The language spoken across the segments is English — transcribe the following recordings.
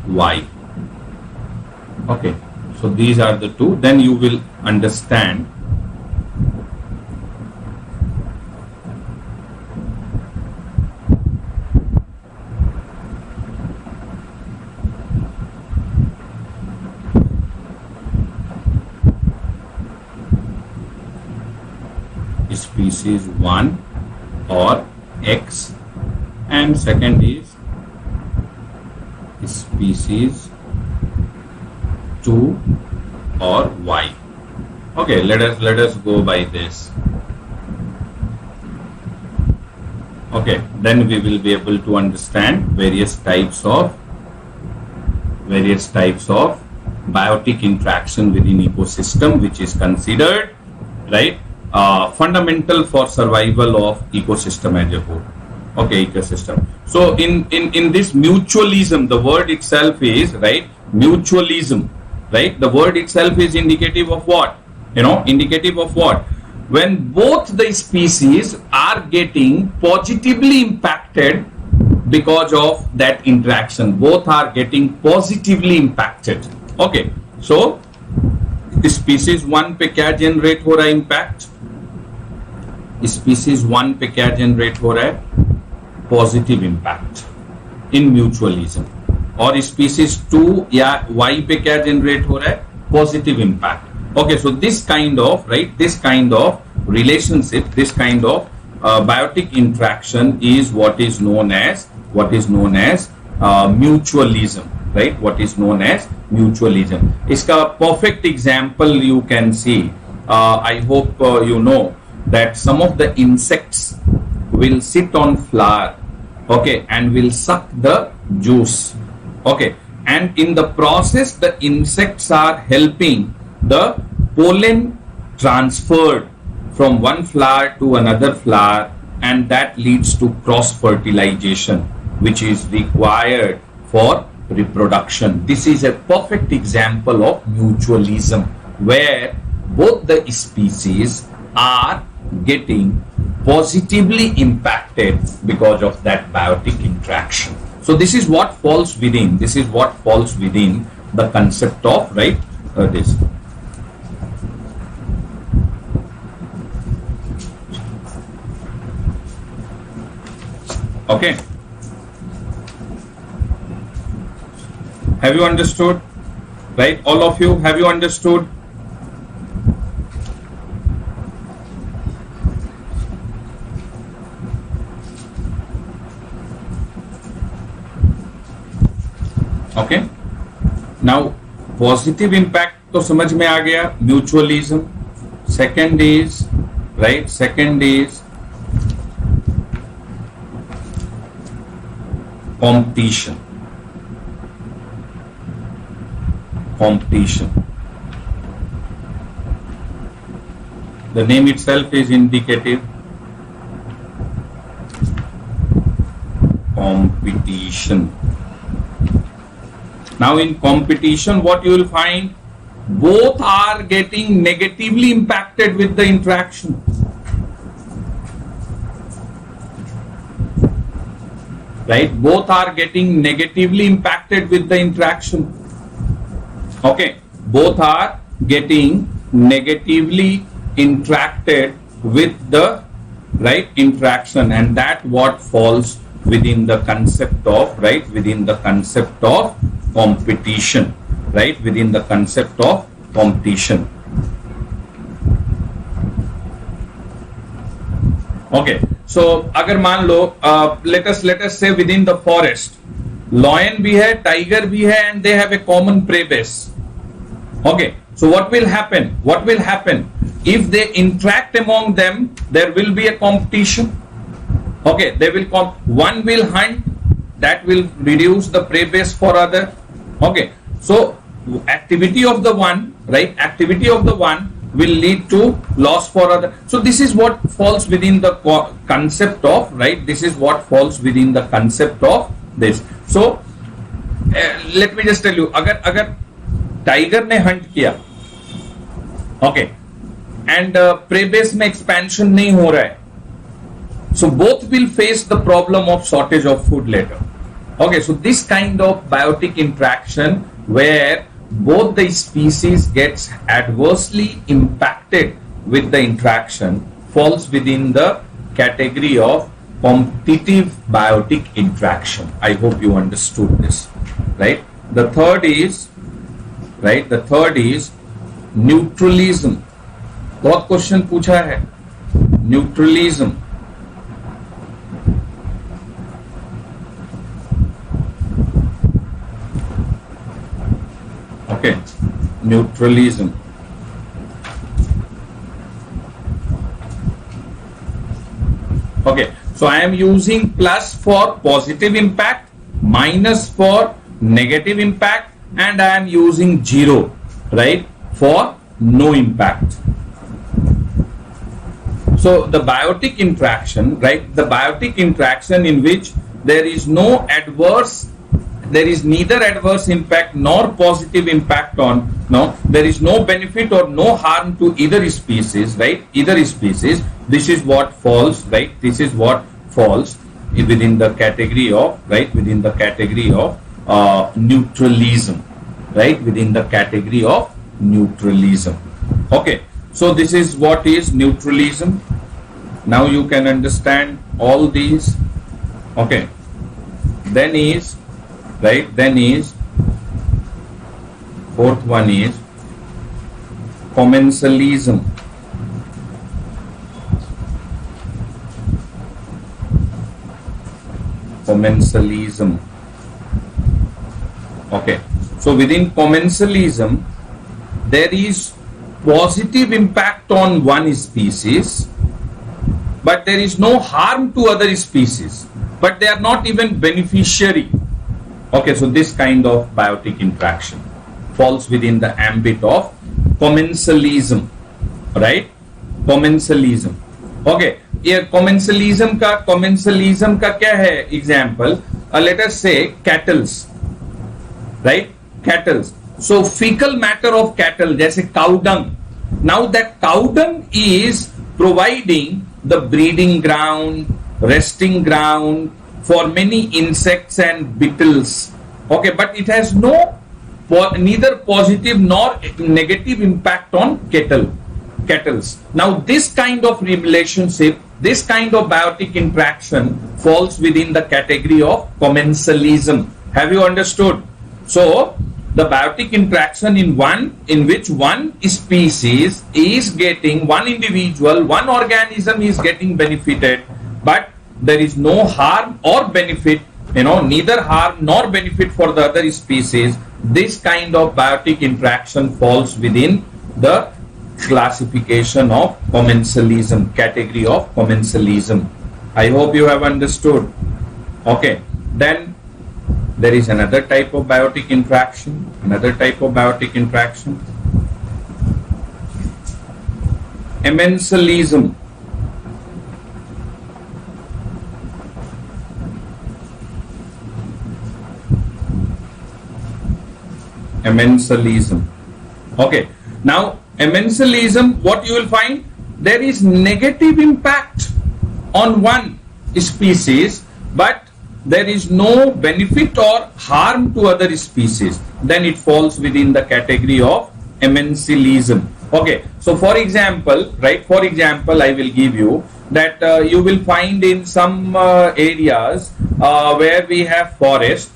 Y. Okay, so these are the two. Then you will understand species 1 or X, and second is species 2 or Y. Okay, let us go by this. Okay, then we will be able to understand various types of biotic interaction within ecosystem, which is considered, right, fundamental for survival of ecosystem as a whole. Okay, ecosystem. So in this mutualism, the word itself is, right, mutualism, right? The word itself is indicative of what? Indicative of what? When both the species are getting positively impacted because of that interaction, both are getting positively impacted. Okay, so species 1 पे क्या generate हो रहा है impact? Species 1 पे क्या generate हो रहा है? Positive impact in mutualism. और species 2 या Y पे क्या generate हो रहा है? Positive impact. Okay, so this kind of relationship, this kind of biotic interaction is what is known as mutualism, right? What is known as mutualism. इसका perfect example you can see. I hope you know that some of the insects will sit on flower, okay, and will suck the juice, okay, and in the process the insects are helping the pollen transferred from one flower to another flower, and that leads to cross fertilization, which is required for reproduction. This is a perfect example of mutualism, where both the species are getting positively impacted because of that biotic interaction. So this is what falls within the concept of, right, this. Okay, have you understood? Right, all of you, have you understood? Okay, now positive impact तो समझ में आ गया, mutualism. Second is, right, competition. The name itself is indicative. Competition. Now in competition, what you will find, both are getting negatively impacted with the interaction. Right, both are getting negatively impacted with the interaction. Okay, both are getting negatively interacted with the, right, interaction, and that what falls within the concept of, right, within the concept of competition, right, within the concept of competition. Okay, so अगर मान लो, let us say within the forest, lion भी है, tiger भी है, and they have a common prey base. Okay, so what will happen if they interact among them? There will be a competition. Okay, they will one will hunt, that will reduce the prey base for other. Okay, so activity of the one, right, activity of the one will lead to loss for other. So this is what falls within the concept of, right, this is what falls within the concept of this. So let me just tell you, अगर tiger ने Hunt किया, okay, and prey base में expansion नहीं हो रहा है, so both will face the problem of shortage of food later. Okay, so this kind of biotic interaction where both the species gets adversely impacted with the interaction falls within the category of competitive biotic interaction. I hope you understood this, right? The third is neutralism. बहुत question पूछा है neutralism. Okay, neutralism. Okay, so I am using plus for positive impact, minus for negative impact, and I am using 0, right, for no impact. So the biotic interaction, right, the biotic interaction in which there is neither adverse impact nor positive impact on, there is no benefit or no harm to either species, right, either species. This is what falls, right, this is what falls within the category of, right, within the category of neutralism, right, within the category of neutralism. Okay, so this is what is neutralism. Now you can understand all these. Okay, then is, right, then is fourth one is commensalism. Commensalism. Okay, so within commensalism there is positive impact on one species, but there is no harm to other species, but they are not even beneficiary. Okay, so this kind of biotic interaction falls within the ambit of commensalism, right? Commensalism. Okay, ये commensalism का क्या है example? Let us say cattles, right? Cattles. So fecal matter of cattle, जैसे cow dung. Now that cow dung is providing the breeding ground, resting ground for many insects and beetles. Okay, but it has neither positive nor negative impact on cattles. Now this kind of relationship, this kind of biotic interaction falls within the category of commensalism. Have you understood? So the biotic interaction in which one species is getting, one individual, one organism is getting benefited, but there is no harm or benefit, neither harm nor benefit for the other species. This kind of biotic interaction falls within the classification of commensalism, category of commensalism. I hope you have understood. Okay, then there is another type of biotic interaction, Amensalism. Amensalism. Okay, now amensalism, what you will find, there is negative impact on one species, but there is no benefit or harm to other species. Then it falls within the category of amensalism. Okay, so for example, right, I will give you that you will find in some areas where we have forest,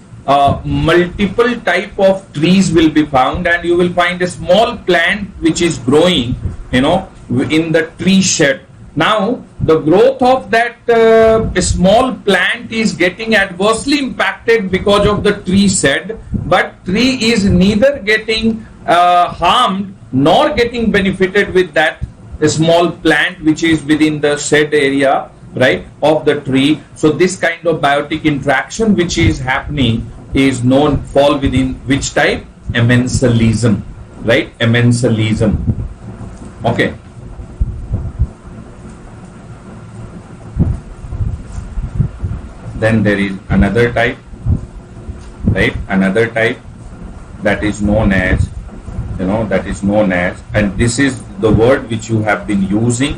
multiple type of trees will be found, and you will find a small plant which is growing, in the tree shed. Now the growth of that small plant is getting adversely impacted because of the tree shed, but tree is neither getting harmed nor getting benefited with that small plant which is within the shed area, right, of the tree. So this kind of biotic interaction which is happening is fall within which type? Amensalism, right? Amensalism. Okay. Then there is another type, right? Another type that is known as, and this is the word which you have been using.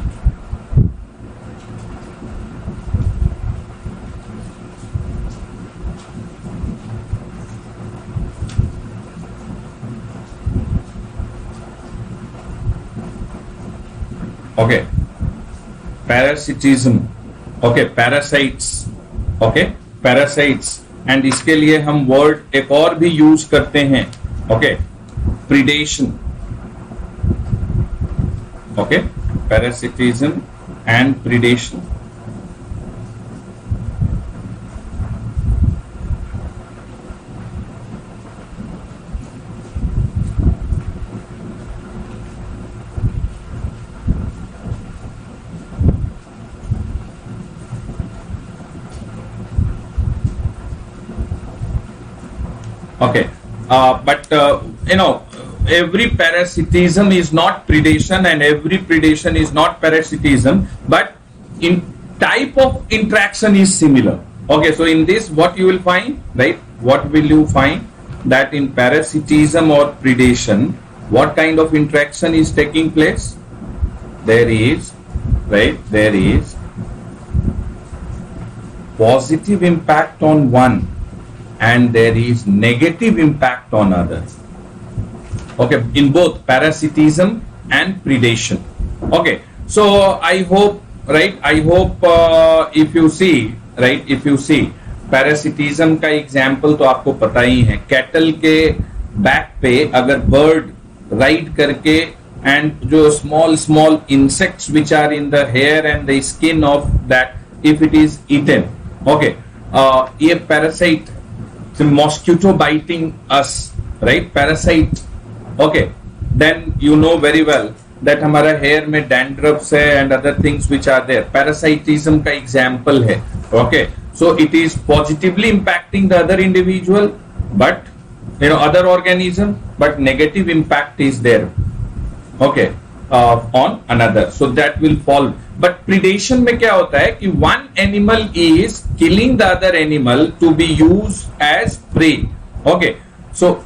okay, parasitism, okay, parasites, okay, parasites, and इसके लिए हम word एक और भी use करते हैं, okay, predation, okay, parasitism and predation. Okay, but every parasitism is not predation and every predation is not parasitism, but in type of interaction is similar. Okay, so in this what you will find, right, what will you find, that in parasitism or predation, what kind of interaction is taking place? There is, right, there is positive impact on one and there is negative impact on others. Okay, in both parasitism and predation. Okay, so I hope, right, I hope if you see, right, if you see parasitism का example तो आपको पता ही है, cattle के back पे अगर bird ride करके and जो small insects which are in the hair and the skin of that, if it is eaten, okay, ये parasite, mosquito biting us, right, parasite, okay, then you know very well that हमारा hair में dandruffs है and other things which are there, parasitism का example है, okay, so it is positively impacting the other individual, but other organism, but negative impact is there, okay, on another, so that will fall. But predation में क्या होता है कि one animal is killing the other animal to be used as prey. Okay, so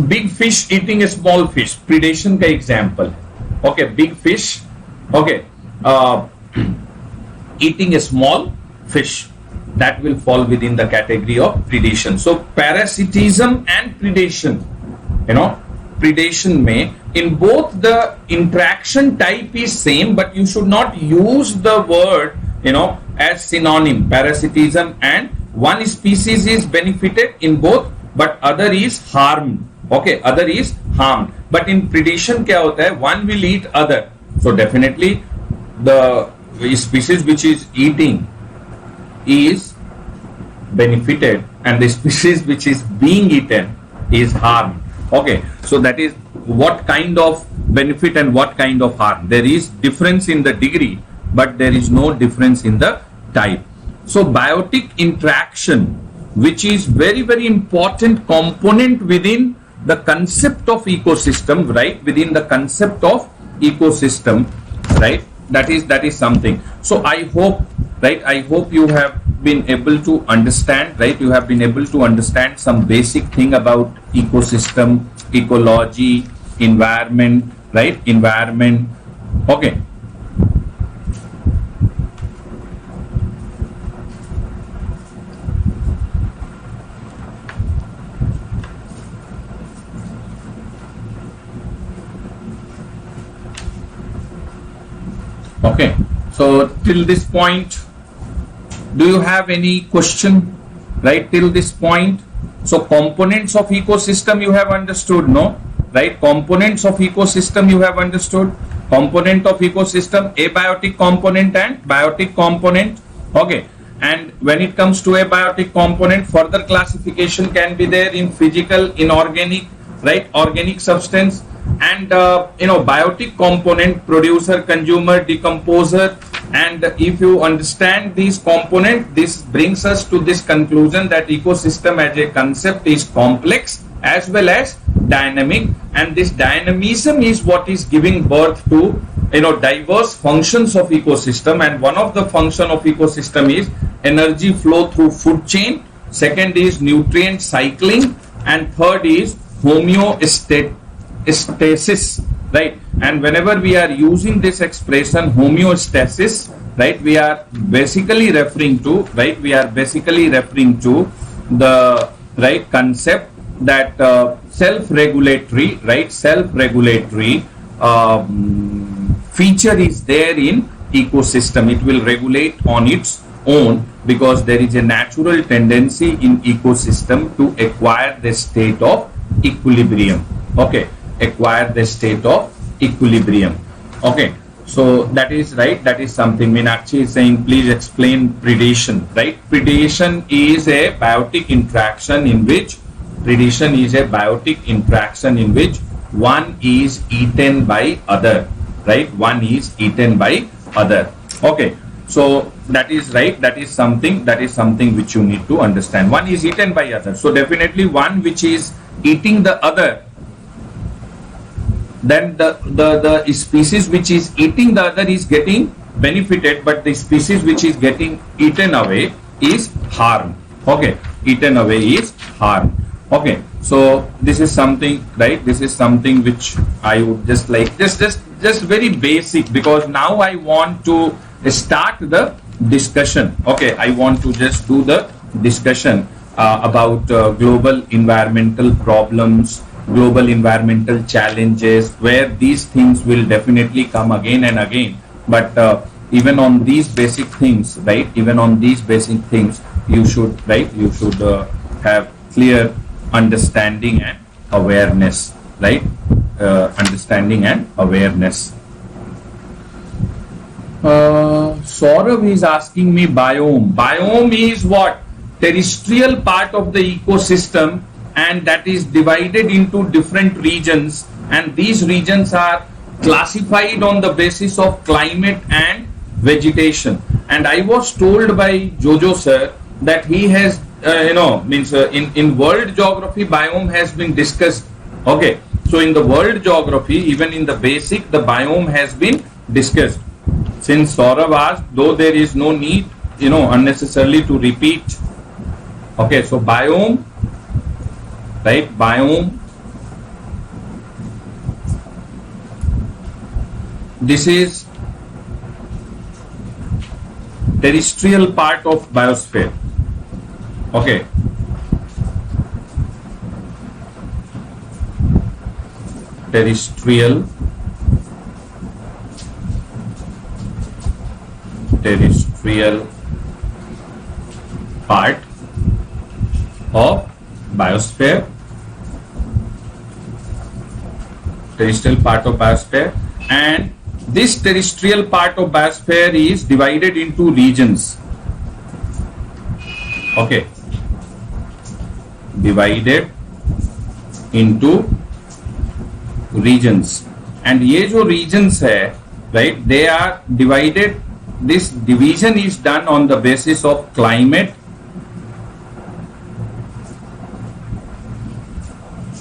big fish eating a small fish, predation का example. Okay, big fish, okay, eating a small fish, that will fall within the category of predation. So parasitism and predation, predation में in both the interaction type is same, but you should not use the word as synonym, parasitism, and one species is benefited in both but other is harmed, okay, other is harmed. But in predation क्या होता है, one will eat other, so definitely the species which is eating is benefited and the species which is being eaten is harmed. Okay, so that is what kind of benefit and what kind of harm. There is difference in the degree, but there is no difference in the type. So biotic interaction, which is very, very important component within the concept of ecosystem, right, within the concept of ecosystem, right, that is something. So I hope, right, I hope you have been able to understand, right, you have been able to understand some basic thing about ecosystem, ecology, environment, right, environment, okay. Okay, so till this point, do you have any question, right, till this point? So components of ecosystem you have understood, no, right? Components of ecosystem you have understood. Component of ecosystem, abiotic component and biotic component, okay. And when it comes to abiotic component, further classification can be there in physical, inorganic, right, organic substance, and biotic component, producer, consumer, decomposer. And if you understand these components, this brings us to this conclusion that ecosystem as a concept is complex as well as dynamic, and this dynamism is what is giving birth to diverse functions of ecosystem. And one of the function of ecosystem is energy flow through food chain, second is nutrient cycling, and third is homeostasis, right? And whenever we are using this expression homeostasis, right, we are basically referring to, right, we are basically referring to the right concept that self-regulatory, right, self-regulatory feature is there in ecosystem. It will regulate on its own because there is a natural tendency in ecosystem to acquire the state of equilibrium. Okay, acquire the state of equilibrium. Okay, so that is right. That is something Meenakshi is saying. Please explain predation. Right, predation is a biotic interaction in which one is eaten by other. Right, one is eaten by other. Okay, so that is right. That is something which you need to understand. One is eaten by other. So definitely one which is eating the other, then the species which is eating the other is getting benefited, but the species which is getting eaten away is harmed. Okay, eaten away is harmed. Okay, so this is something, right? This is something which I would just like, just very basic, because now I want to start the discussion. Okay, I want to just do the discussion about global environmental problems, global environmental challenges, where these things will definitely come again and again. But even on these basic things, right? Even on these basic things, you should, right? You should have clear understanding and awareness, right? Understanding and awareness. Saurav is asking me biome. Biome is what? Terrestrial part of the ecosystem, and that is divided into different regions, and these regions are classified on the basis of climate and vegetation. And I was told by Jojo sir that he has in world geography biome has been discussed. Okay, so in the world geography, even in the basic, the biome has been discussed. Since Saurav asked, though there is no need unnecessarily to repeat. Okay, so biome, right? Biome, this is terrestrial part of biosphere. Okay, terrestrial part of biosphere, and this terrestrial part of biosphere is divided into regions. Okay, divided into regions, and ये जो regions है, right, they are divided. This division is done on the basis of climate,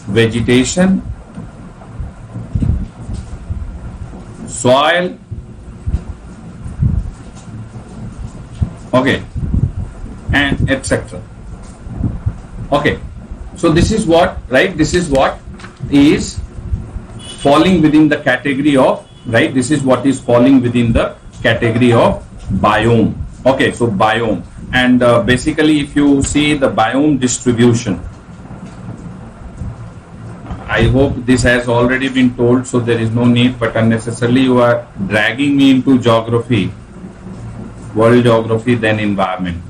vegetation, soil, okay, and etc. Okay, so this is what, right? This is what is falling within the category of, right? This is what is falling within the category of biome. Okay, so biome, and basically if you see the biome distribution, I hope this has already been told, so there is no need, but unnecessarily you are dragging me into geography, world geography, then environment.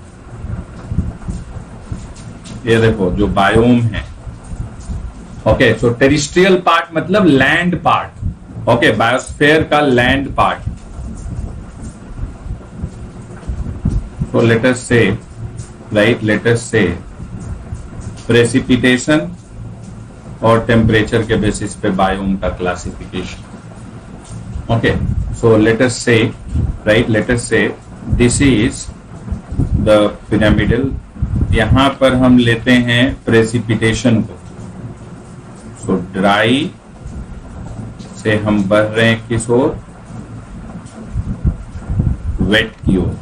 ये देखो जो biome है. Okay, सो terrestrial part मतलब land part. Okay, biosphere का land part. So let us say, right, let us say precipitation और temperature के basis पे biome का classification. Okay, so let us से, राइट, लेट अस से दिस इज द पिरामिडल. यहां पर हम लेते हैं प्रेसिपिटेशन को. सो ड्राई से हम बढ़ रहे हैं किस ओर? वेट की ओर.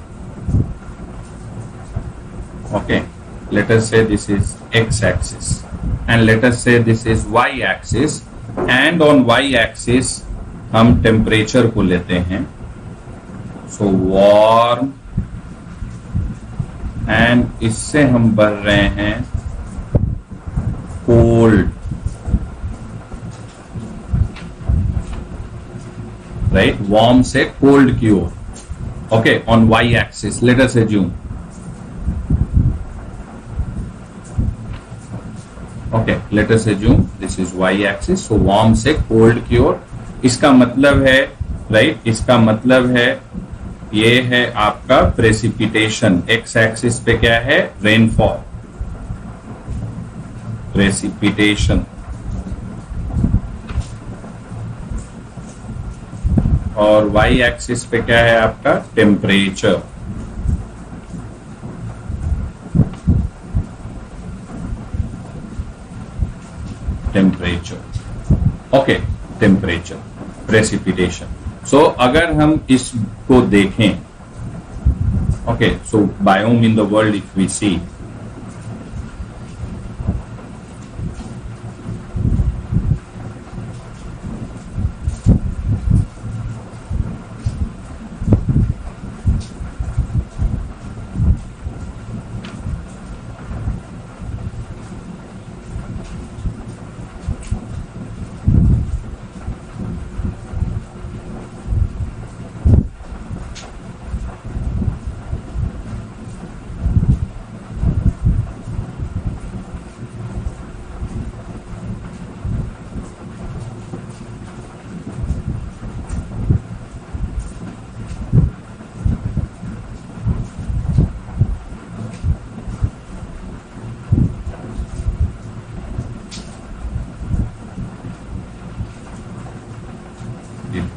Okay, let us say this is x-axis, and let us say this is y-axis, and on y-axis हम टेम्परेचर को लेते हैं. So warm, and इससे हम बढ़ रहे हैं cold, right? Warm से cold की ओर. Okay, on y axis, let us assume. Okay, let us assume this is y axis. So warm से cold की ओर. इसका मतलब है, right? इसका मतलब है ये है आपका precipitation. x axis पे क्या है? Rainfall. Precipitation. और y एक्सिस पे क्या है आपका? Temperature. Okay, temperature, precipitation. So अगर हम इसको देखें, okay, so biome in the world if we see,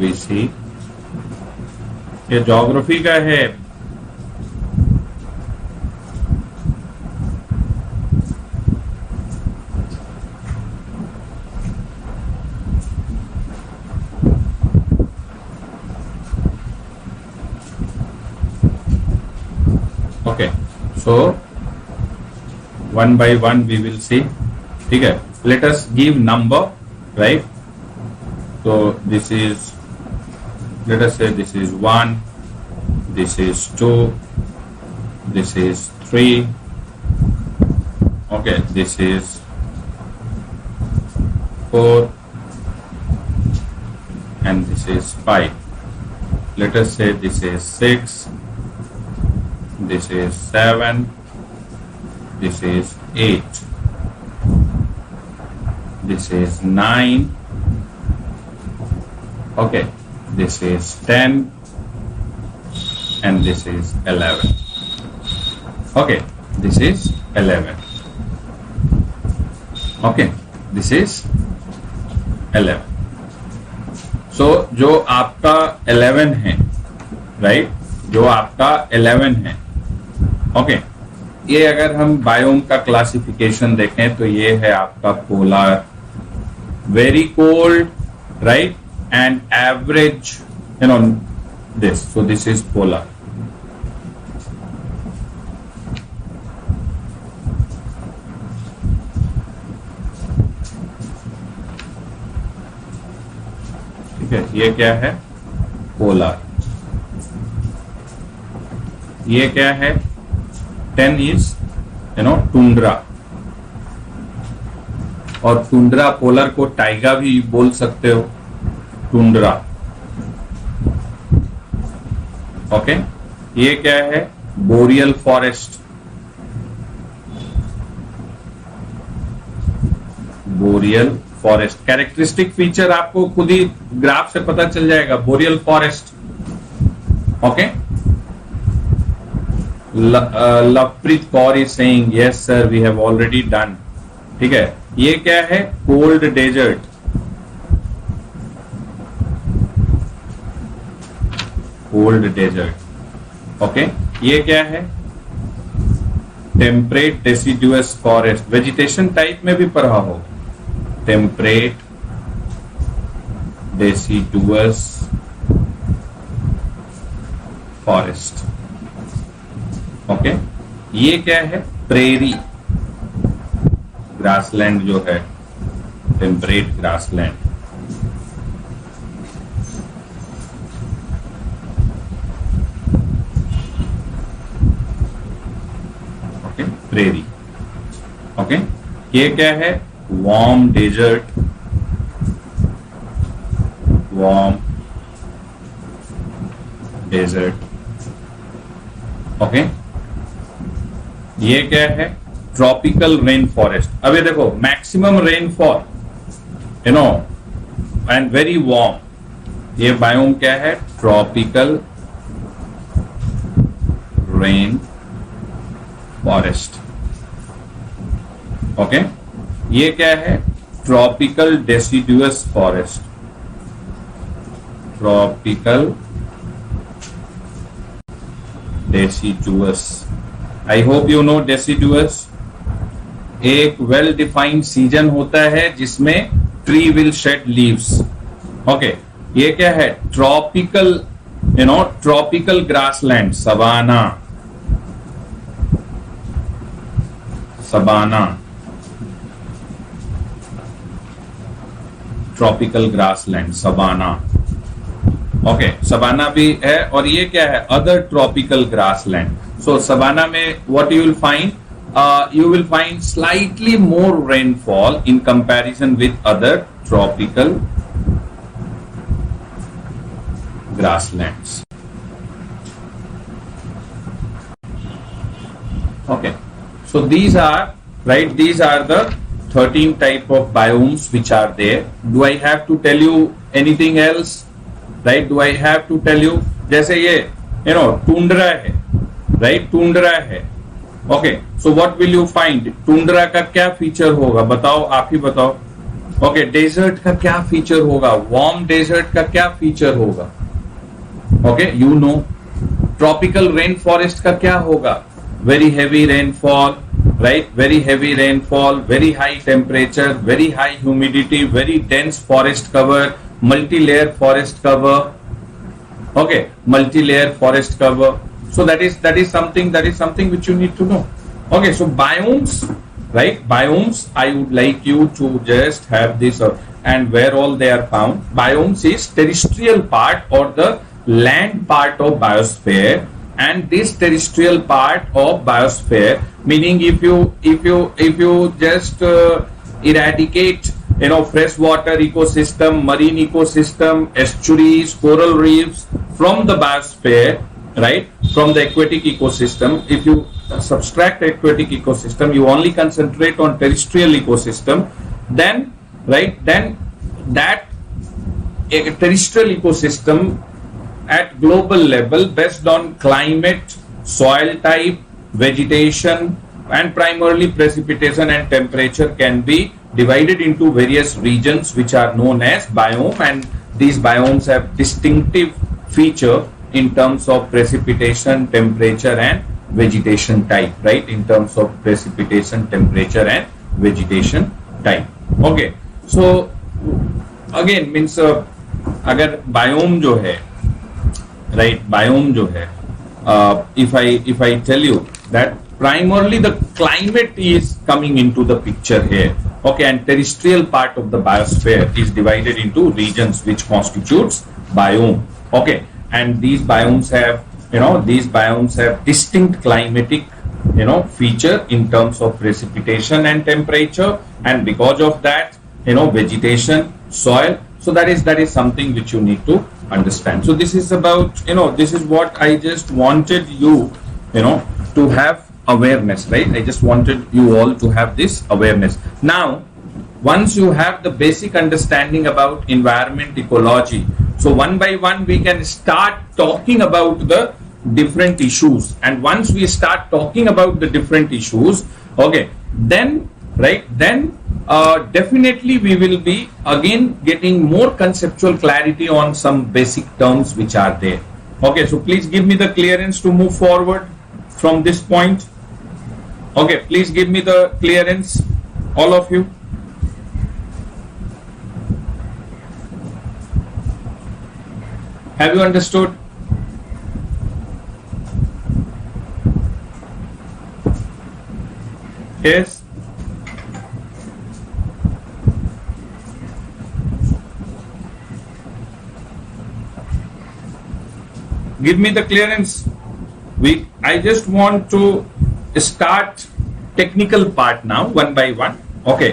we see, ये ज्योग्राफी का है. Okay, so one by one we will see. ठीक है, let us give number, right? So this is, let us say this is 1, this is 2, this is 3, okay, this is 4, and this is 5. Let us say this is 6, this is 7, this is 8, this is 9, okay, this is 10, and this is 11. Okay, this is 11. Okay, this is 11. So जो आपका 11 है, right? जो आपका 11 है, okay, ये अगर हम biome का क्लासिफिकेशन देखें तो ये है आपका polar, very cold, right? And average, you know, this. So this is polar. ठीक है, ये क्या है? पोलर. ये क्या है? 10 is, you know, टुंड्रा. और टुंड्रा पोलर को टाइगा भी बोल सकते हो, टुंड्रा. ओके, ये क्या है? Boreal forest. Boreal forest characteristic feature आपको खुद ही ग्राफ से पता चल जाएगा. Boreal forest. Okay, Lovepreet Kaur is saying yes sir we have already done. ठीक है, ये क्या है? Cold desert. Cold desert. Okay, ये क्या है? Temperate deciduous forest. Vegetation type में भी पढ़ा हो. Temperate deciduous forest. ओके, ये क्या है? प्रेरी ग्रासलैंड जो है, टेम्परेट ग्रासलैंड. प्रेरी. ओके, ये क्या है? Warm desert. Warm desert. Okay, ये क्या है? Tropical rain forest. अब ये देखो, maximum rainfall, you know, and very warm. ये बायोम क्या है? Tropical rain forest. ओके, ये क्या है? Tropical deciduous forest. Tropical deciduous. I hope you know deciduous. एक वेल डिफाइंड सीजन होता है जिसमें tree will shed leaves. Okay, ये क्या है? Tropical, you know, tropical grassland. Savanna, savanna, tropical grassland, savanna. Okay, savanna भी है. और ये क्या है? Other tropical grassland. So savanna में what you will find slightly more rainfall in comparison with other tropical grasslands. Okay, so these are the 13 type of biomes which are there. Do I have to tell you anything else? Right? Do I have to tell you? जैसे ये, you know, tundra है, right? Tundra है. Okay, so what will you find? Tundra का क्या feature होगा? बताओ, आप ही बताओ. Okay, डेजर्ट का क्या फीचर होगा? वार्म डेजर्ट का क्या फीचर होगा? Okay, you know. Tropical rain forest का क्या होगा? Very heavy rainfall, right? Very heavy rainfall, very high temperature, very high humidity, very dense forest cover, multi-layer forest cover. Okay, multi-layer forest cover. So that is something which you need to know. Okay, so biomes, right? Biomes, I would like you to just have this, and where all they are found. Biomes is terrestrial part or the land part of biosphere, and this terrestrial part of biosphere, meaning if you just eradicate, you know, freshwater ecosystem, marine ecosystem, estuaries, coral reefs from the biosphere, right, from the aquatic ecosystem, if you subtract aquatic ecosystem, you only concentrate on terrestrial ecosystem, then, right, then that terrestrial ecosystem at global level, based on climate, soil type, vegetation, and primarily precipitation and temperature, can be divided into various regions which are known as biome, and these biomes have distinctive feature in terms of precipitation, temperature, and vegetation type, right? In terms of precipitation, temperature, and vegetation type. Okay, so again means अगर biome जो है, right, biome जो है, if I tell you that primarily the climate is coming into the picture here. Okay, and terrestrial part of the biosphere is divided into regions which constitutes biome. Okay, and these biomes have distinct climatic, you know, feature in terms of precipitation and temperature, and because of that, you know, vegetation, soil. So that is something which you need to understand. So this is about, you know, this is what I just wanted you, you know, to have awareness, right? I just wanted you all to have this awareness. Now, once you have the basic understanding about environment ecology, so one by one we can start talking about the different issues. And once we start talking about the different issues, okay, then, right, then definitely we will be again getting more conceptual clarity on some basic terms which are there. Okay, so please give me the clearance to move forward from this point. Okay, please give me the clearance, all of you. Have you understood? Yes. Give me the clearance. I just want to start technical part now, one by one. Okay,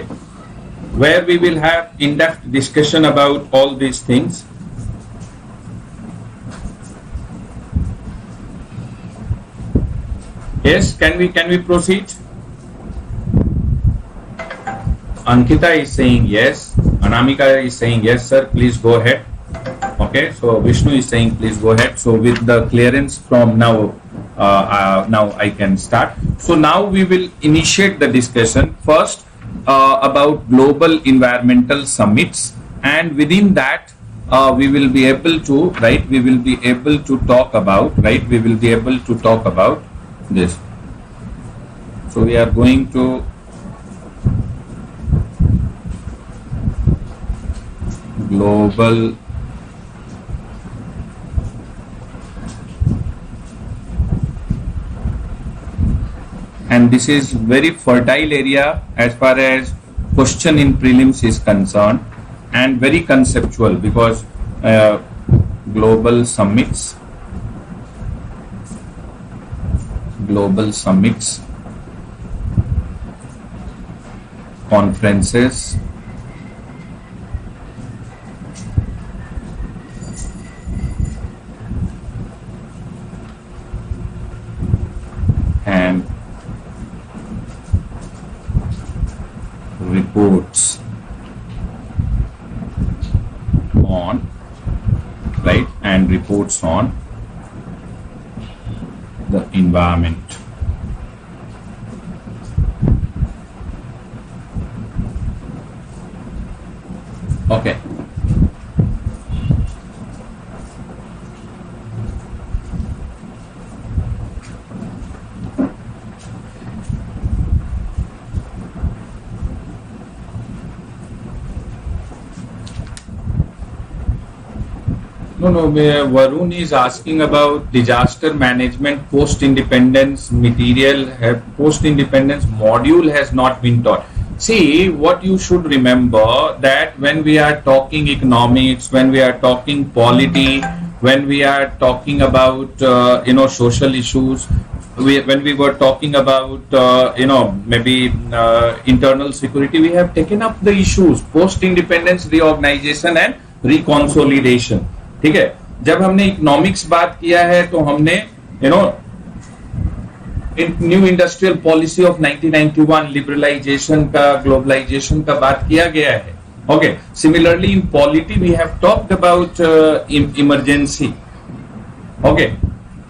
where we will have in-depth discussion about all these things. Yes, can we proceed? Ankita is saying yes. Anamika is saying yes, sir. Please go ahead. Okay, so Vishnu is saying please go ahead. So with the clearance from now, now I can start. So now we will initiate the discussion first about global environmental summits, and within that we will be able to talk about this. So we are going to global and this is very fertile area as far as question in prelims is concerned, and very conceptual because global summits, conferences, and reports on the environment. Okay. No, Varun is asking about disaster management post-independence material. Post-independence module has not been taught. See, what you should remember that when we are talking economics, when we are talking polity, when we are talking about social issues, when we were talking about maybe internal security, we have taken up the issues post-independence reorganization and reconsolidation. ठीक है, जब हमने economics बात किया है तो हमने new industrial policy of 1991, liberalization का, ग्लोबलाइजेशन का बात किया गया है. Okay, similarly in polity we have talked about emergency. Okay,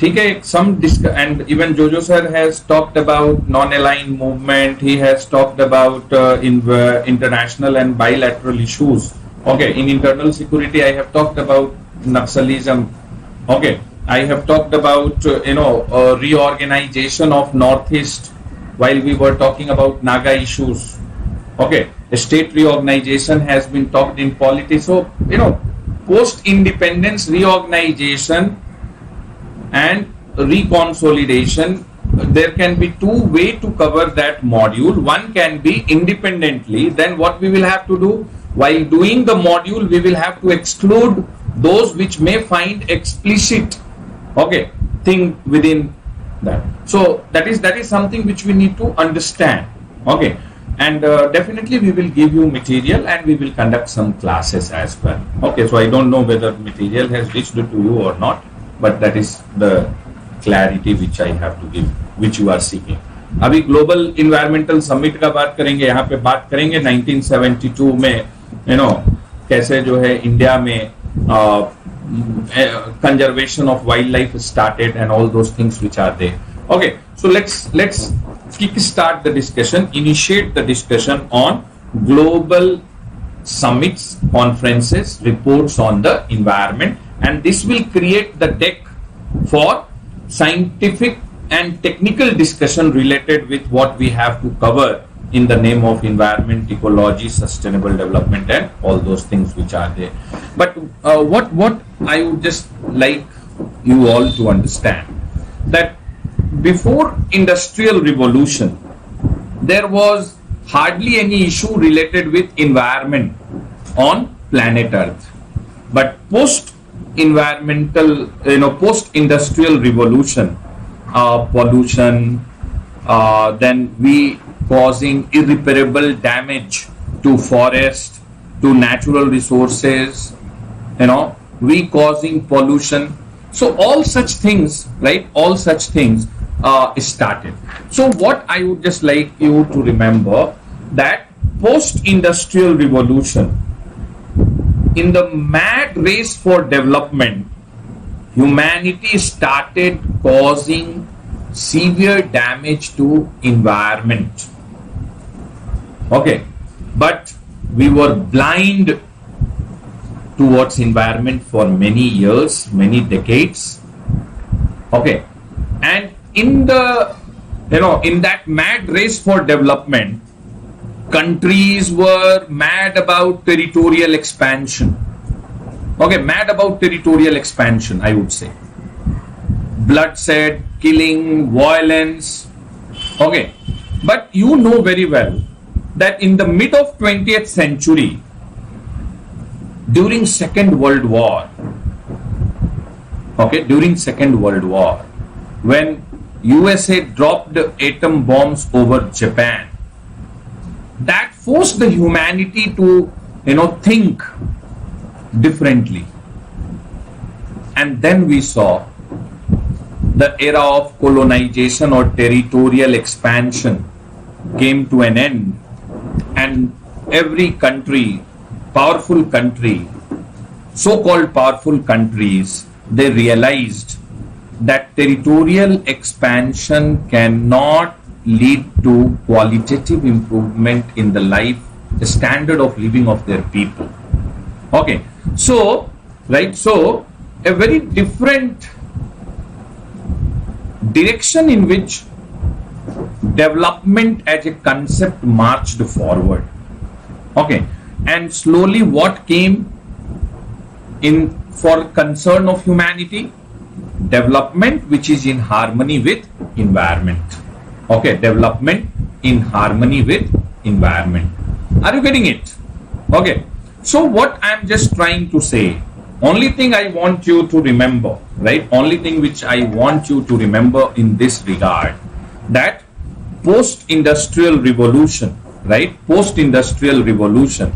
ठीक है, सम एंड इवन जोजो sir has talked about non aligned movement, he has talked about international and bilateral issues. Okay, in internal security I have talked about Naxalism. Okay, I have talked about reorganization of Northeast while we were talking about Naga issues. Okay, state reorganization has been talked in politics. So post-independence reorganization and reconsolidation, there can be two ways to cover that module. One can be independently. Then what we will have to do while doing the module, we will have to exclude those which may find explicit thing within that. So that is something which we need to understand. Okay, and definitely we will give you material and we will conduct some classes as well. Okay, so I don't know whether material has reached to you or not, but that is the clarity which I have to give, which you are seeking. अभी global environmental summit का बात करेंगे, यहाँ पे बात करेंगे 1972 में कैसे जो है इंडिया में conservation of wildlife started and all those things which are there. Okay, so let's kick start the discussion, initiate the discussion on global summits, conferences, reports on the environment, and this will create the deck for scientific and technical discussion related with what we have to cover in the name of environment, ecology, sustainable development, and all those things which are there. But what I would just like you all to understand that before industrial revolution, there was hardly any issue related with environment on planet Earth. But post-environmental, post-industrial revolution, pollution, then we causing irreparable damage to forest, to natural resources, we causing pollution. So all such things, right? All such things started. So what I would just like you to remember, that post-industrial revolution, in the mad race for development, humanity started causing severe damage to environment. Okay, but we were blind towards environment for many years, many decades. Okay, and in the in that mad race for development, countries were mad about territorial expansion. Okay, mad about territorial expansion, I would say. Bloodshed, killing, violence. Okay, but you know very well that in the mid of 20th century, during Second World War, okay, during Second World War, when USA dropped atom bombs over Japan, that forced the humanity to think differently. And then we saw the era of colonization or territorial expansion came to an end, and every country, powerful country, so-called powerful countries, they realized that territorial expansion cannot lead to qualitative improvement in the life, the standard of living of their people. Okay, so so a very different direction in which development as a concept marched forward. Okay, and slowly what came in for concern of humanity? Development which is in harmony with environment. Okay, development in harmony with environment. Are you getting it? Okay, so what I'm just trying to say, only thing I want you to remember, right? Only thing which I want you to remember in this regard, that post-industrial revolution, right? Post-industrial revolution,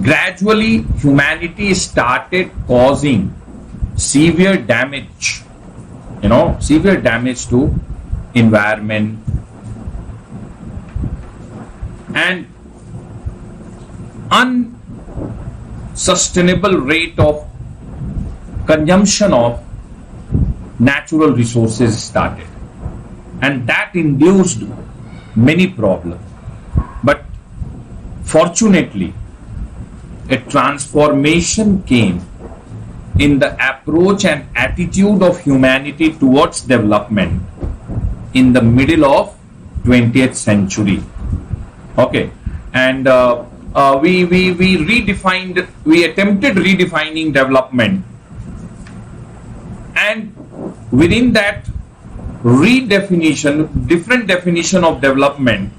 gradually humanity started causing severe damage, severe damage to environment, and unsustainable rate of consumption of natural resources started, and that induced many problems. But fortunately, a transformation came in the approach and attitude of humanity towards development in the middle of 20th century. Okay, and we attempted redefining development, and within that redefinition, different definition of development,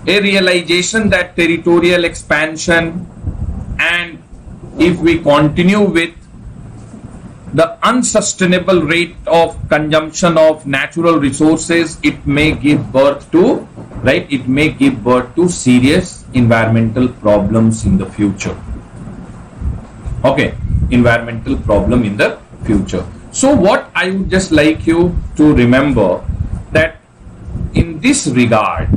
a realization that territorial expansion, and if we continue with the unsustainable rate of consumption of natural resources, it may give birth to, it may give birth to serious environmental problems in the future. Okay, environmental problem in the future. So what I would just like you to remember, that in this regard,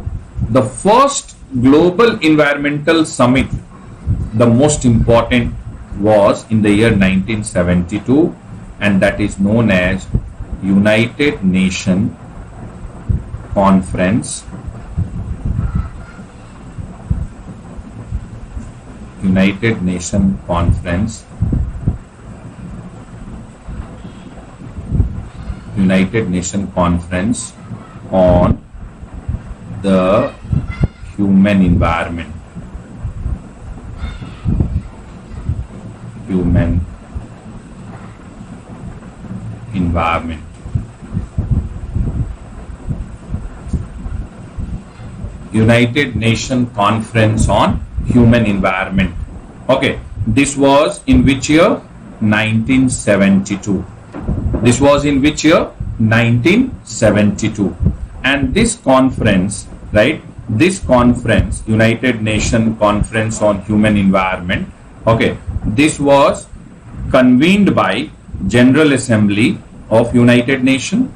the first global environmental summit, the most important, was in the year 1972, and that is known as United Nations Conference. United Nations Conference. United Nations Conference on the Human Environment. Human environment. United Nations Conference on Human Environment. Okay, this was in which year? 1972. This was in which year? 1972. And this conference, this conference, United Nations Conference on Human Environment, okay, this was convened by General Assembly of United Nations,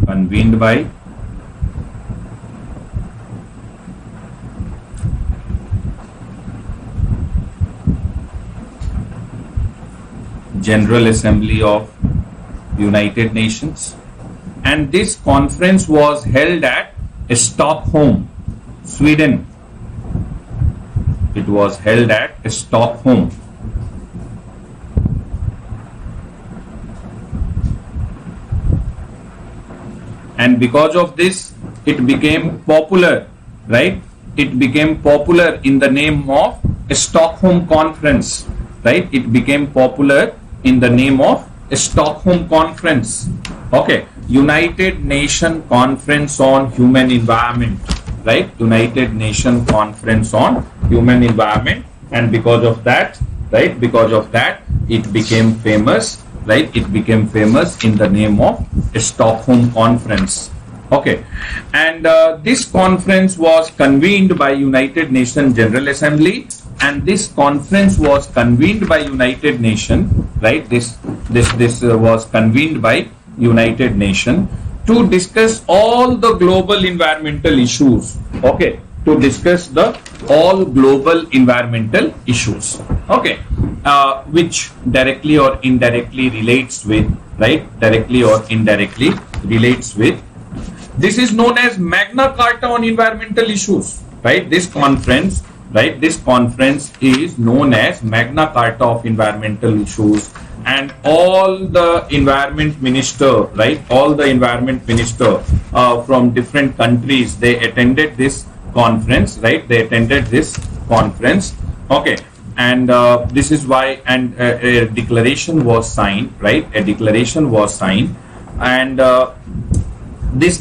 convened by General Assembly of United Nations, and this conference was held at Stockholm, Sweden. It was held at Stockholm. And because of this, it became popular, right? It became popular in the name of Stockholm Conference, right? It became popular in the name of Stockholm Conference. Okay, United Nations Conference on Human Environment, right? United Nations Conference on Human Environment, and because of that, right? Because of that, it became famous, right? It became famous in the name of Stockholm Conference. Okay, and this conference was convened by United Nations General Assembly, and this conference was convened by United Nations, right? This was convened by United Nations to discuss all the global environmental issues. Okay, to discuss the all global environmental issues. Okay, which directly or indirectly relates with, right? Directly or indirectly relates with. This is known as Magna Carta on environmental issues, right? This conference, right? This conference is known as Magna Carta of environmental issues, and all the environment minister, right? All the environment minister from different countries, they attended this conference, right? They attended this conference. Okay, and this is why, and a declaration was signed, right? A declaration was signed, and this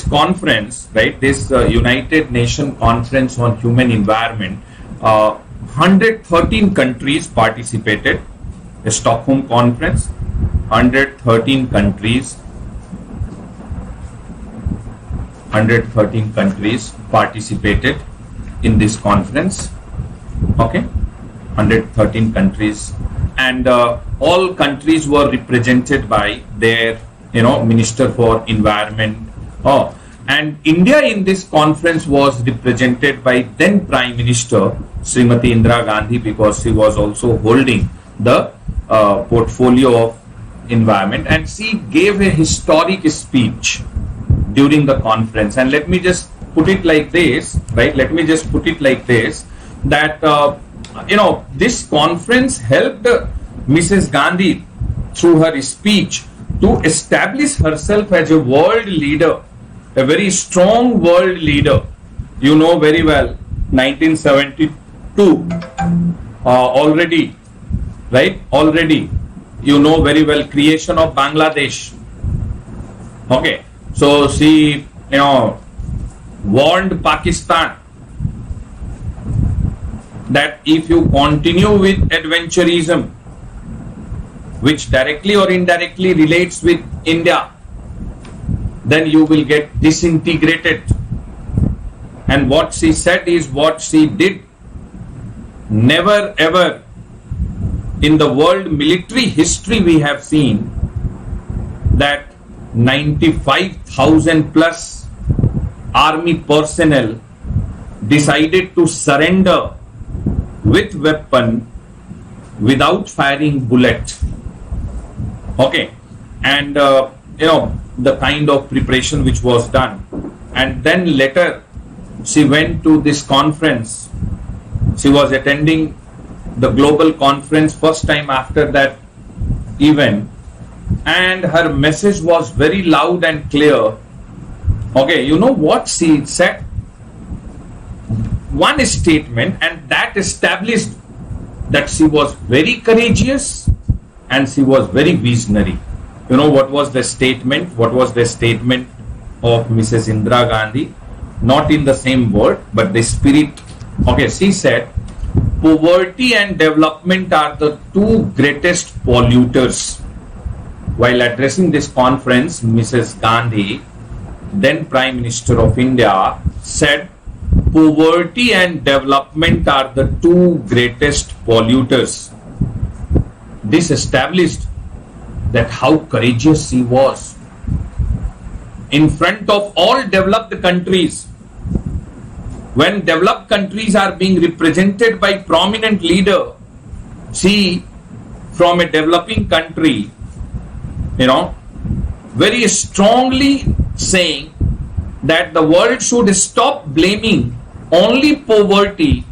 conference, right? This United Nations Conference on Human Environment, 113 countries participated. The Stockholm Conference, 113 countries. 113 countries participated in this conference. Okay, 113 countries, and all countries were represented by their Minister for Environment. Oh, and India in this conference was represented by then Prime Minister Srimati Indira Gandhi, because she was also holding the portfolio of environment, and she gave a historic speech during the conference. And let me just put it like this, right? Let me just put it like this, that this conference helped Mrs. Gandhi through her speech to establish herself as a world leader, a very strong world leader. You know very well, 1972 already, right? Already, you know very well, creation of Bangladesh. Okay, so she warned Pakistan that if you continue with adventurism, which directly or indirectly relates with India, then you will get disintegrated. And what she said is what she did. Never ever in the world military history we have seen that 95,000 plus army personnel decided to surrender with weapon without firing bullet. Okay, and the kind of preparation which was done, and then later she went to this conference. She was attending the global conference first time after that event, and her message was very loud and clear. Okay, you know what she said? One statement, and that established that she was very courageous and she was very visionary. You know what was the statement? What was the statement of Mrs. Indira Gandhi? Not in the same word, but the spirit. Okay, she said, poverty and development are the two greatest polluters. While addressing this conference, Mrs. Gandhi, then Prime Minister of India, said, poverty and development are the two greatest polluters. This established that how courageous he was. In front of all developed countries, when developed countries are being represented by prominent leader, see, from a developing country, very strongly saying that the world should stop blaming only poverty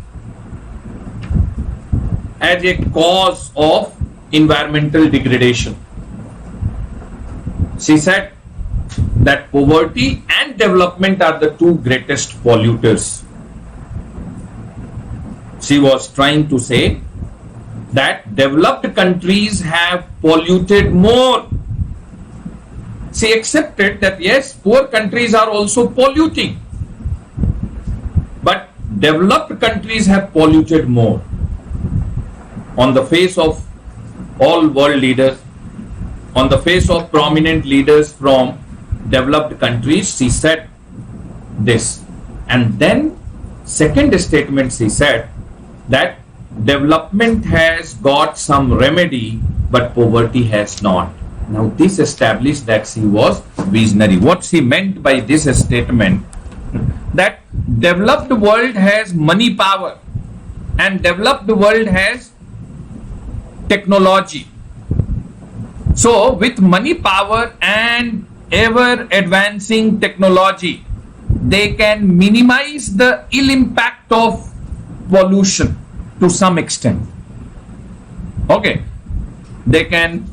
as a cause of environmental degradation. She said that poverty and development are the two greatest polluters. She was trying to say that developed countries have polluted more. She accepted that yes, poor countries are also polluting, but developed countries have polluted more. On the face of all world leaders, on the face of prominent leaders from developed countries, she said this. And then second statement, she said that development has got some remedy, but poverty has not. Now this established that she was visionary. What she meant by this statement, that developed world has money power and developed world has technology. So with money power and ever advancing technology, they can minimize the ill impact of pollution to some extent. Okay, they can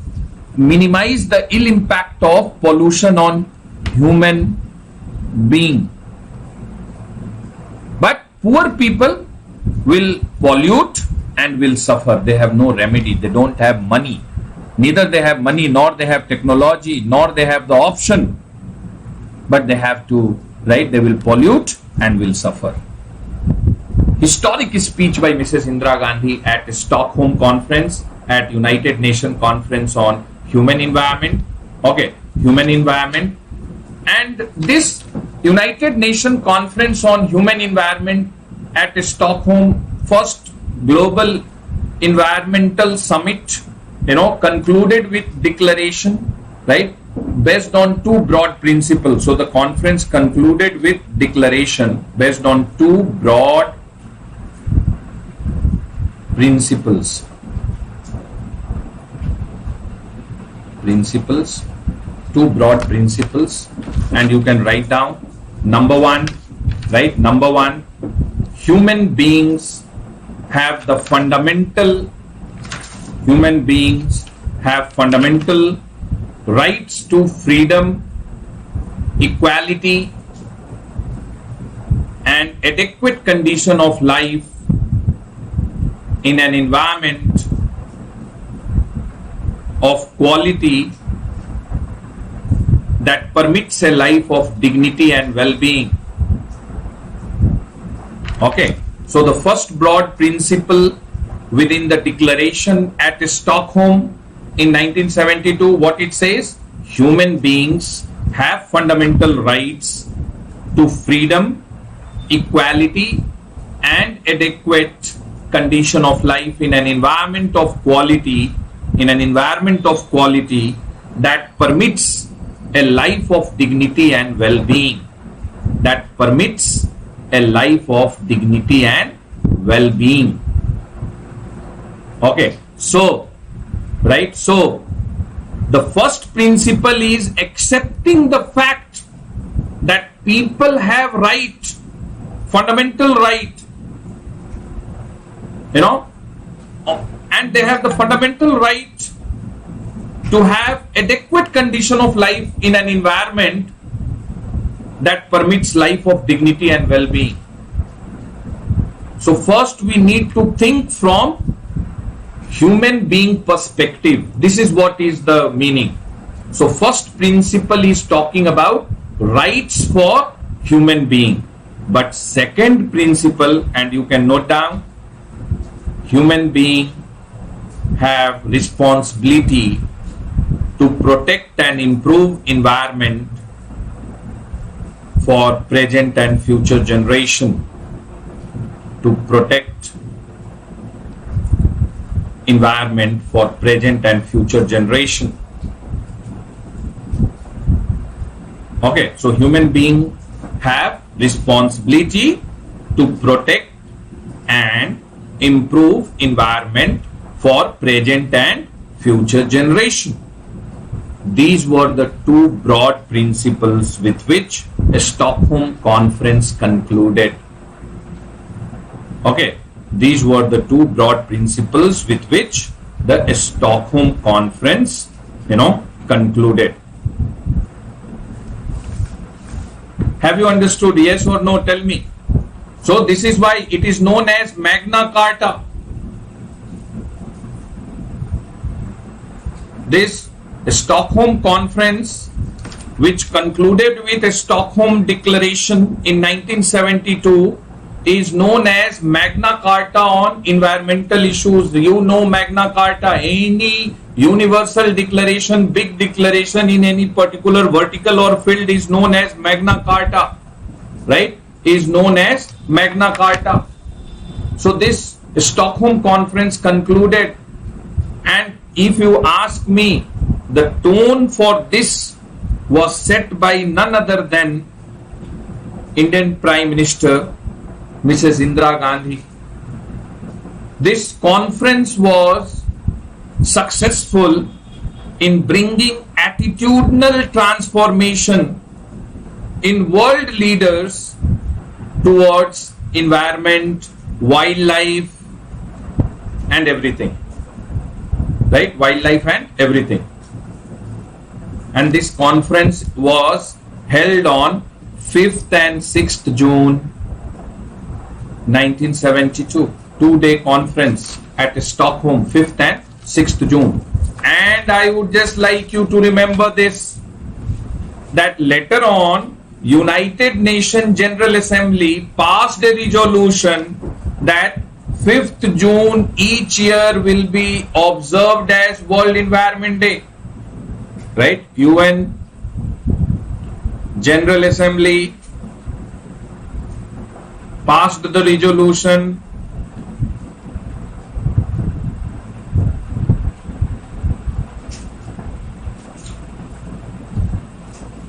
minimize the ill impact of pollution on human being. But poor people will pollute and will suffer. They have no remedy. They don't have money. Neither they have money, nor they have technology, nor they have the option. But they have to, right? They will pollute and will suffer. Historic speech by Mrs. Indira Gandhi at Stockholm Conference, at United Nations Conference on Human Environment. Okay, Human Environment. And this United Nations Conference on Human Environment at Stockholm, first global environmental summit, concluded with declaration, right, based on two broad principles. So the conference concluded with declaration based on two broad principles. Two broad principles, and you can write down. Number one, right? Number one, human beings have fundamental rights to freedom, equality, and adequate condition of life in an environment of quality that permits a life of dignity and well-being. Okay, so the first broad principle within the declaration at Stockholm in 1972, what it says: human beings have fundamental rights to freedom, equality, and adequate condition of life in an environment of quality, that permits a life of dignity and well-being. Okay, so, right, so the first principle is accepting the fact that people have right, fundamental right, and they have the fundamental right to have adequate condition of life in an environment that permits life of dignity and well-being. So first we need to think from human being perspective. This is what is the meaning. So first principle is talking about rights for human being. But second principle, and you can note down, human being have responsibility to protect and improve environment for present and future generation. To protect environment for present and future generation. Okay, so human beings have responsibility to protect and improve environment for present and future generation. These were the two broad principles with which a Stockholm conference concluded. Okay, these were the two broad principles with which the Stockholm conference, concluded. Have you understood? Yes or no? Tell me. So this is why it is known as Magna Carta. This Stockholm conference, which concluded with a Stockholm Declaration in 1972, is known as Magna Carta on environmental issues. You know Magna Carta, any universal declaration, big declaration in any particular vertical or field is known as Magna Carta, right? Is known as Magna Carta. So this Stockholm conference concluded, and if you ask me, the tone for this was set by none other than Indian Prime Minister Mrs. Indira Gandhi. This conference was successful in bringing attitudinal transformation in world leaders towards environment, wildlife and everything. Right? Wildlife and everything. And this conference was held on 5th and 6th June 1972. 2-day conference at Stockholm, 5th and 6th June. And I would just like you to remember this, that later on United Nations General Assembly passed a resolution that 5th June each year will be observed as World Environment Day. Right? UN General Assembly passed the resolution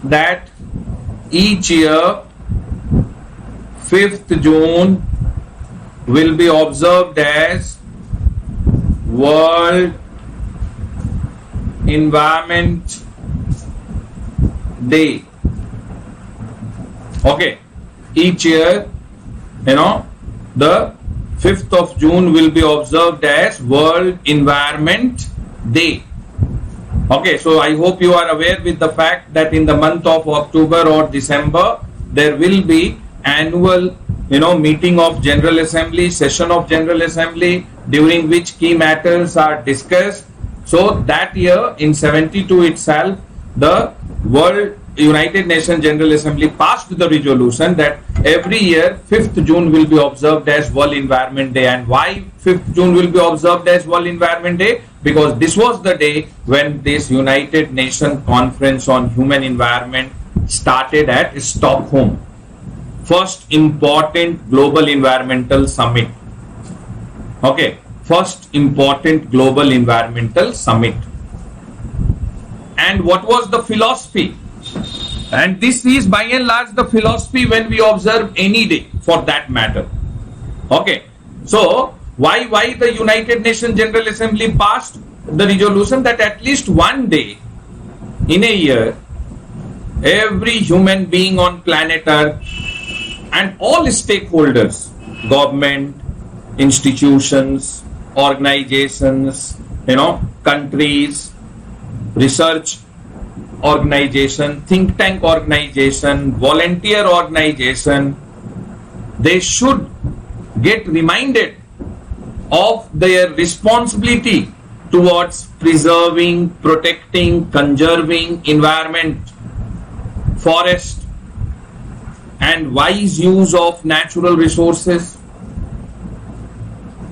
that each year 5th June will be observed as World Environment Day. Okay, each year, the 5th of June will be observed as World Environment Day. Okay, so I hope you are aware with the fact that in the month of October or December, there will be annual, meeting of General Assembly, session of General Assembly, during which key matters are discussed. So that year in 72 itself, the World United Nations General Assembly passed the resolution that every year 5th June will be observed as World Environment Day. And why 5th June will be observed as World Environment Day? Because this was the day when this United Nations Conference on Human Environment started at Stockholm. First important global environmental summit. Okay, first important global environmental summit. And what was the philosophy? And this is by and large the philosophy when we observe any day for that matter. Okay, so why the United Nations General Assembly passed the resolution that at least one day in a year, every human being on planet Earth and all stakeholders, government, institutions, organizations, countries, research organization, think tank organization, volunteer organization, they should get reminded of their responsibility towards preserving, protecting, conserving environment, forest, and wise use of natural resources.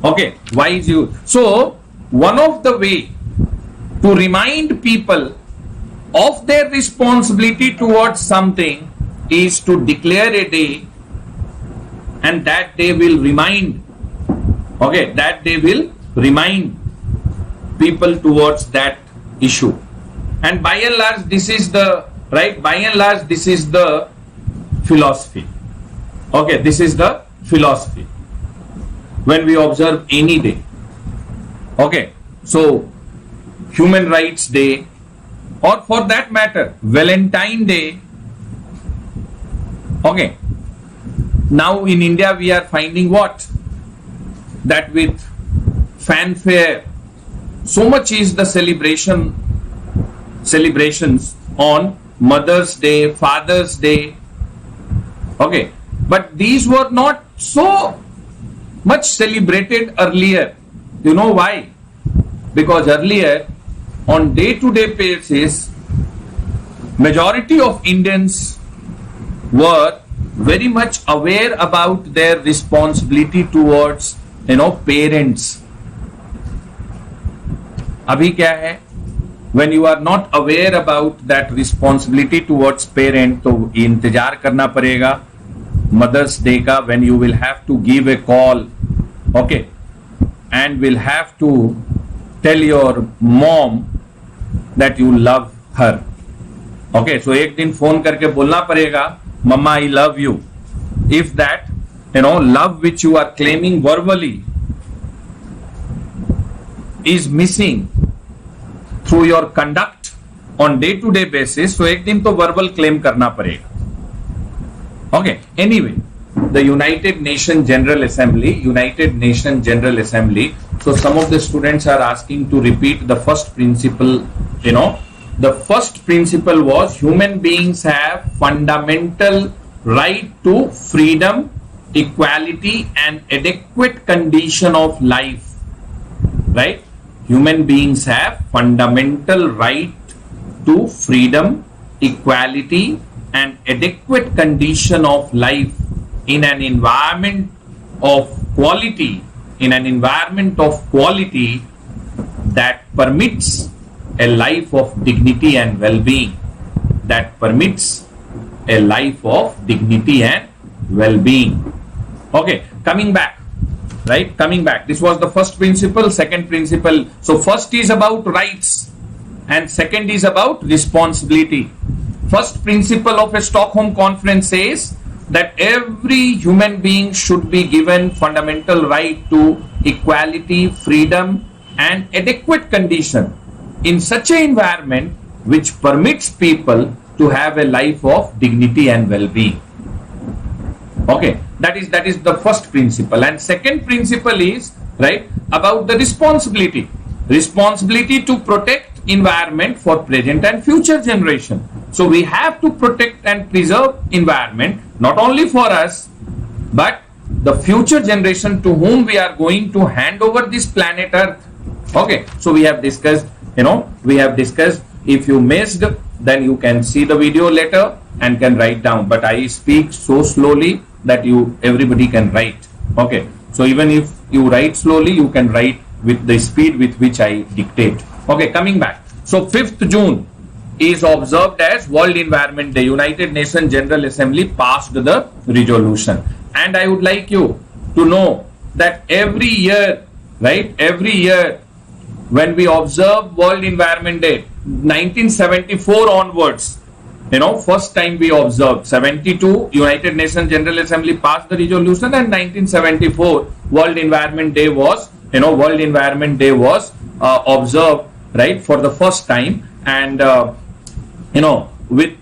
Okay, wise use. So, one of the way to remind people of their responsibility towards something is to declare a day, and that day will remind, that day will remind people towards that issue. And by and large, this is the right? By and large, this is the philosophy. Okay, this is the philosophy when we observe any day. Okay, so Human Rights Day, or for that matter, Valentine Day. Okay, now in India we are finding what? That with fanfare, so much is the celebrations on Mother's Day, Father's Day. Okay, but these were not so much celebrated earlier. You know why? Because earlier, on day-to-day basis, majority of Indians were very much aware about their responsibility towards, parents. अभी क्या है? When you are not aware about that responsibility towards parent, तो इंतजार करना पड़ेगा Mother's Day का, when you will have to give a call, okay, and will have to tell your mom that you love her. Okay, so एक दिन phone करके बोलना पड़ेगा, Mama, I love you. If that, love which you are claiming verbally is missing through your conduct on day-to-day basis, so एक दिन तो verbal claim करना पड़ेगा. Okay, anyway, the United Nations General Assembly, so some of the students are asking to repeat the first principle. The first principle was human beings have fundamental right to freedom, equality and adequate condition of life. Right? Human beings have fundamental right to freedom, equality and adequate condition of life in an environment of quality, that permits a life of dignity and well-being. Okay, coming back. This was the first principle. Second principle. So first is about rights and second is about responsibility. First principle of a Stockholm Conference says that every human being should be given fundamental right to equality, freedom and adequate condition in such an environment which permits people to have a life of dignity and well-being. Okay, that is the first principle. And second principle is about the responsibility to protect environment for present and future generation. So we have to protect and preserve environment not only for us but the future generation to whom we are going to hand over this planet Earth. Okay, so we have discussed. If you missed, then you can see the video later and can write down. But I speak so slowly that everybody can write. Okay, so even if you write slowly, you can write with the speed with which I dictate. Okay, coming back. So 5th June is observed as World Environment Day. United Nations General Assembly passed the resolution, and I would like you to know that every year when we observe World Environment Day, 1974 onwards, first time we observed. 72 United Nations General Assembly passed the resolution, and 1974 World Environment Day was observed for the first time, and with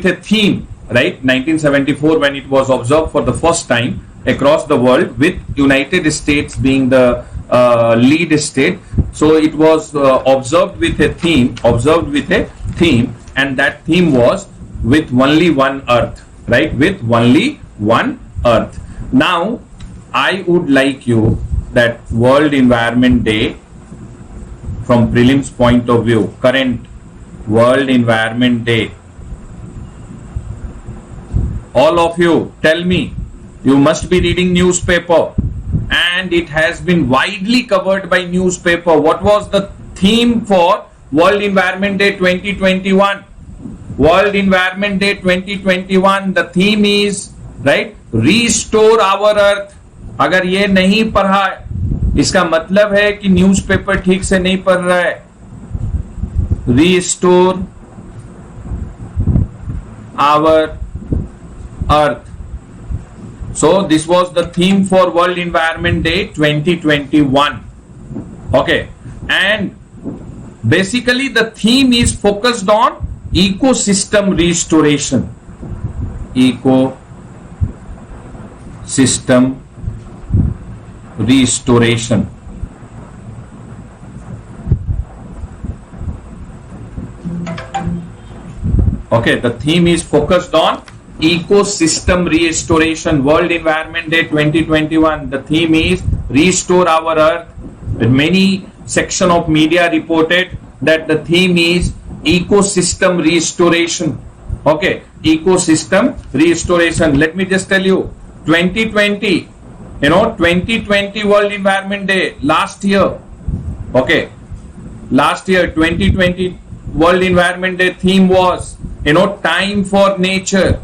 a theme, 1974 when it was observed for the first time across the world, with United States being the lead state. So it was observed with a theme, and that theme was with only one earth, with only one earth. Now I would like you that World Environment Day from prelims point of view, current World Environment Day, all of you tell me, you must be reading newspaper and it has been widely covered by newspaper. What was the theme for World Environment Day 2021? World Environment Day 2021, the theme is restore our earth. अगर ये नहीं पढ़ा, इसका मतलब है कि newspaper ठीक से नहीं पढ़ रहा है. Restore our earth. So this was the theme for World Environment Day 2021. Okay, and basically the theme is focused on ecosystem restoration. Ecosystem restoration. Okay, the theme is focused on ecosystem restoration. World Environment Day 2021. The theme is restore our earth. Many section of media reported that the theme is ecosystem restoration. Okay, ecosystem restoration. Let me just tell you, 2020, 2020 World Environment Day last year. Okay, last year 2020 World Environment Day theme was time for nature.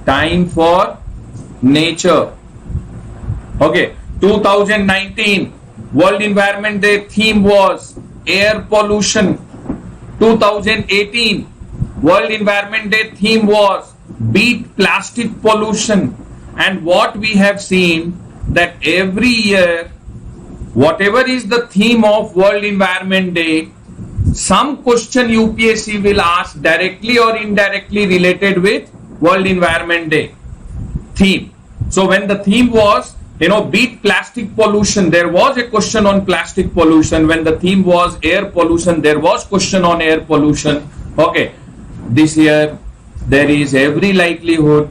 Time for nature. Okay, 2019 World Environment Day theme was air pollution. 2018 World Environment Day theme was beat plastic pollution. And what we have seen that every year, whatever is the theme of World Environment Day, some question UPSC will ask directly or indirectly related with World Environment Day theme. So when the theme was beat plastic pollution, there was a question on plastic pollution. When the theme was air pollution, there was question on air pollution. Okay, this year there is every likelihood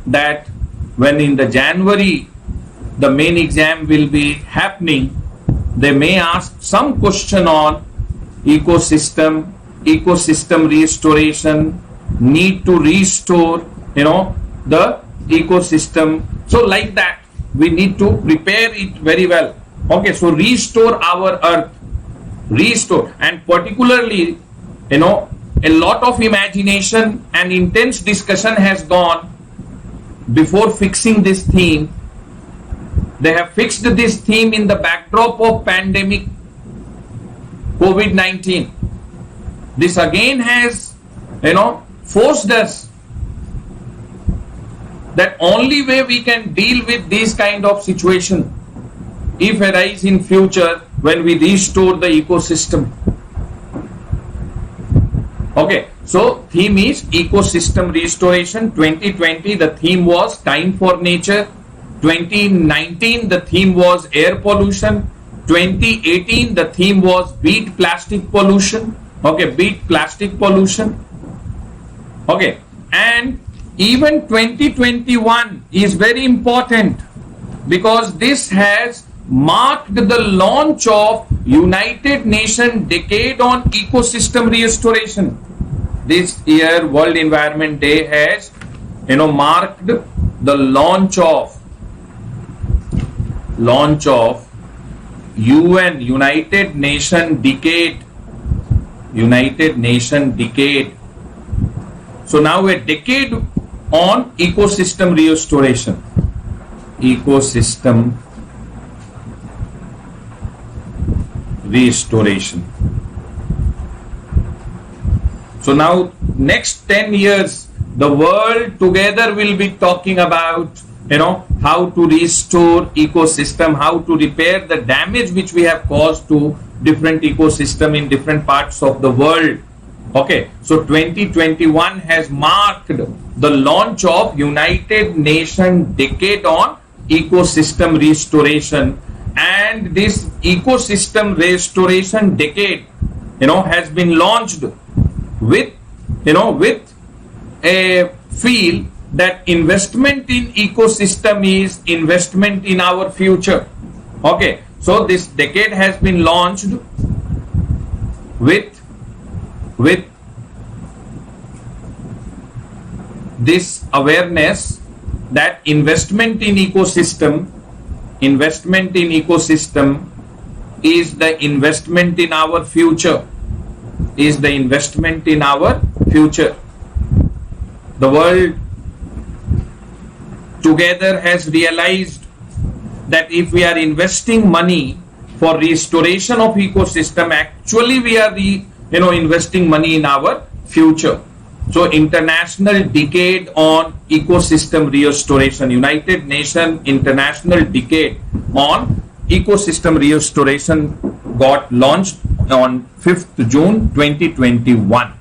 that when in the January the main exam will be happening, they may ask some question on ecosystem restoration, need to restore the ecosystem. So like that we need to prepare it very well. Okay, so restore our earth, restore, and particularly a lot of imagination and intense discussion has gone before fixing this theme. They have fixed this theme in the backdrop of pandemic COVID-19. This again has forced us that only way we can deal with this kind of situation if arise in future when we restore the ecosystem. Okay, so theme is ecosystem restoration. 2020 the theme was time for nature. 2019 the theme was air pollution. 2018 the theme was beat plastic pollution. Okay, beat plastic pollution. Okay, and even 2021 is very important because this has marked the launch of United Nations Decade on Ecosystem Restoration. This year World Environment Day has marked the launch of UN United Nations Decade. So now a decade on ecosystem restoration. Ecosystem restoration. So now next 10 years the world together will be talking about how to restore ecosystem, how to repair the damage which we have caused to different ecosystem in different parts of the world. Okay, so 2021 has marked the launch of United Nations Decade on Ecosystem Restoration, and this ecosystem restoration decade has been launched with a feel that investment in ecosystem is investment in our future. Okay, so this decade has been launched with this awareness that investment in ecosystem is the investment in our future, The world together has realized that if we are investing money for restoration of ecosystem, actually we are investing money in our future. So International Decade on Ecosystem Restoration, United Nations International Decade on Ecosystem Restoration got launched on 5th June 2021.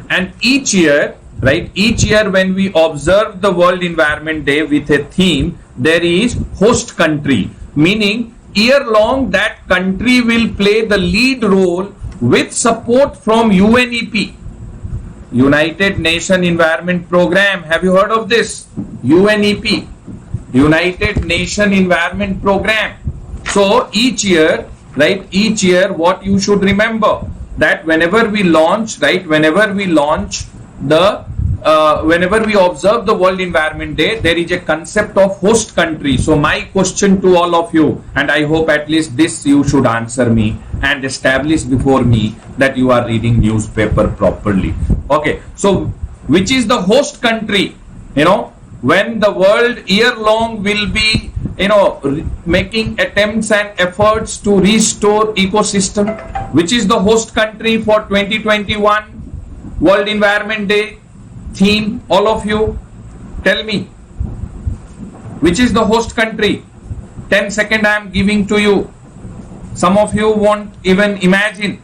And each year, right, each year when we observe the World Environment Day with a theme, there is host country, meaning year long that country will play the lead role with support from UNEP, United Nations Environment Program. Have you heard of this? UNEP, United Nations Environment Program. So each year, right, each year what you should remember, that whenever we launch, right, whenever we launch the whenever we observe the World Environment Day, there is a concept of host country. So my question to all of you, and I hope at least this you should answer me and establish before me that you are reading newspaper properly. Okay, so which is the host country? You know, when the world year long will be, you know, making attempts and efforts to restore ecosystem, which is the host country for 2021 World Environment Day theme? All of you tell me, which is the host country? 10 seconds I am giving to you. Some of you won't even imagine.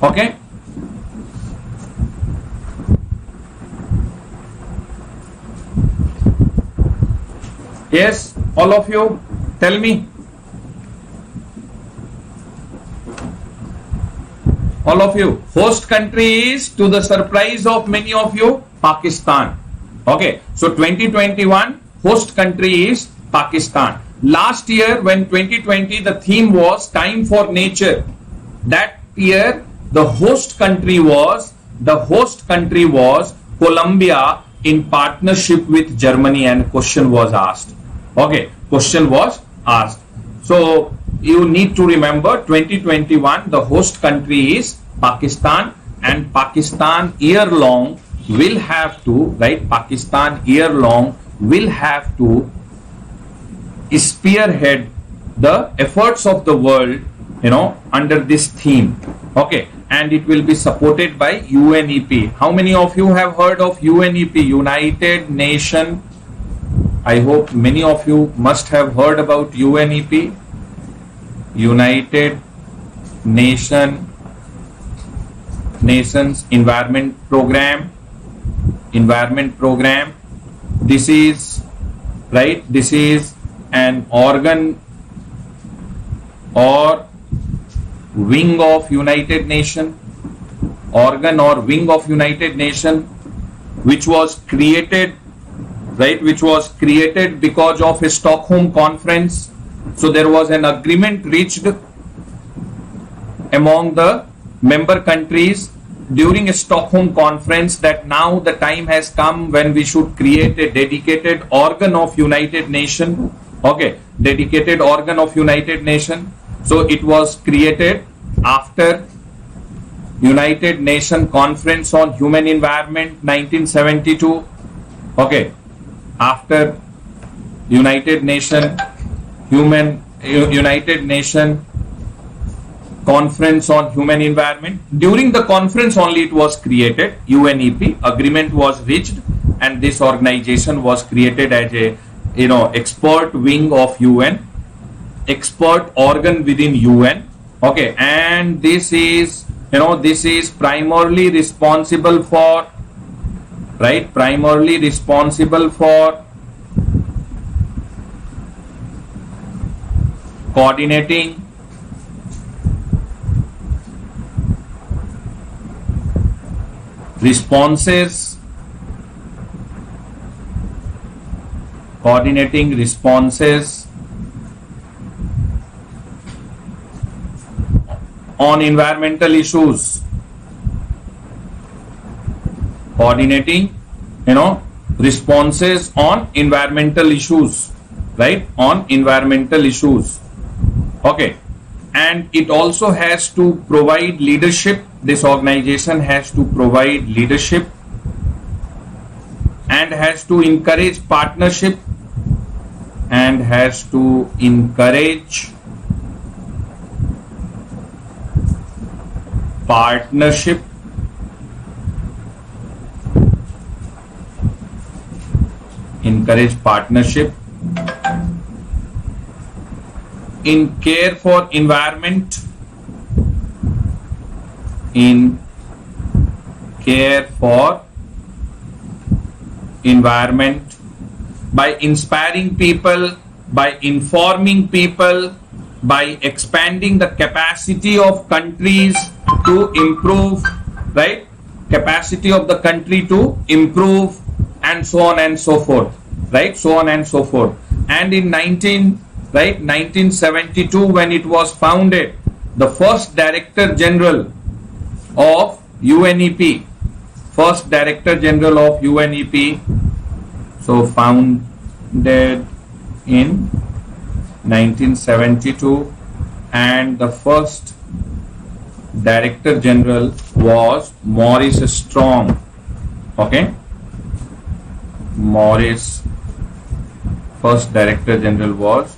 Okay, yes, all of you tell me. All of you, host country is, to the surprise of many of you, Pakistan. Okay, so 2021 host country is Pakistan. Last year when 2020 the theme was time for nature, that year the host country was Colombia in partnership with Germany, and question was asked. Okay, question was asked. So you need to remember 2021 the host country is Pakistan, and Pakistan year long will have to, right, Pakistan year long will have to spearhead the efforts of the world, you know, under this theme. Okay, and it will be supported by UNEP. How many of you have heard of UNEP, United Nation? I hope many of you must have heard about UNEP, United Nations Environment Program. This is, right, this is an organ or wing of United Nations, which was created, right, which was created because of a Stockholm conference. So there was an agreement reached among the member countries during a Stockholm conference that now the time has come when we should create a dedicated organ of United Nations. Okay, dedicated organ of United Nations. So it was created after United Nations Conference on Human Environment 1972. Okay, after United Nations Conference on Human Environment, during the conference only it was created, UNEP, agreement was reached, and this organization was created as a, you know, expert wing of UN, expert organ within UN. Okay, and this is, you know, this is primarily responsible for, right, primarily responsible for coordinating responses on environmental issues, coordinating, you know, responses on environmental issues, right, on environmental issues. Okay, and it also has to provide leadership. This organization has to provide leadership and has to encourage partnership and has to encourage partnership encourage partnership in care for environment, in care for environment, by inspiring people, by informing people, by expanding the capacity of countries to improve, right? Capacity of the country to improve, and so on and so forth, right? So on and so forth. And in 1972, when it was founded, the first Director General of UNEP, first Director General of UNEP, so founded in 1972, and the first Director General was Maurice Strong. Okay, Maurice, first Director General was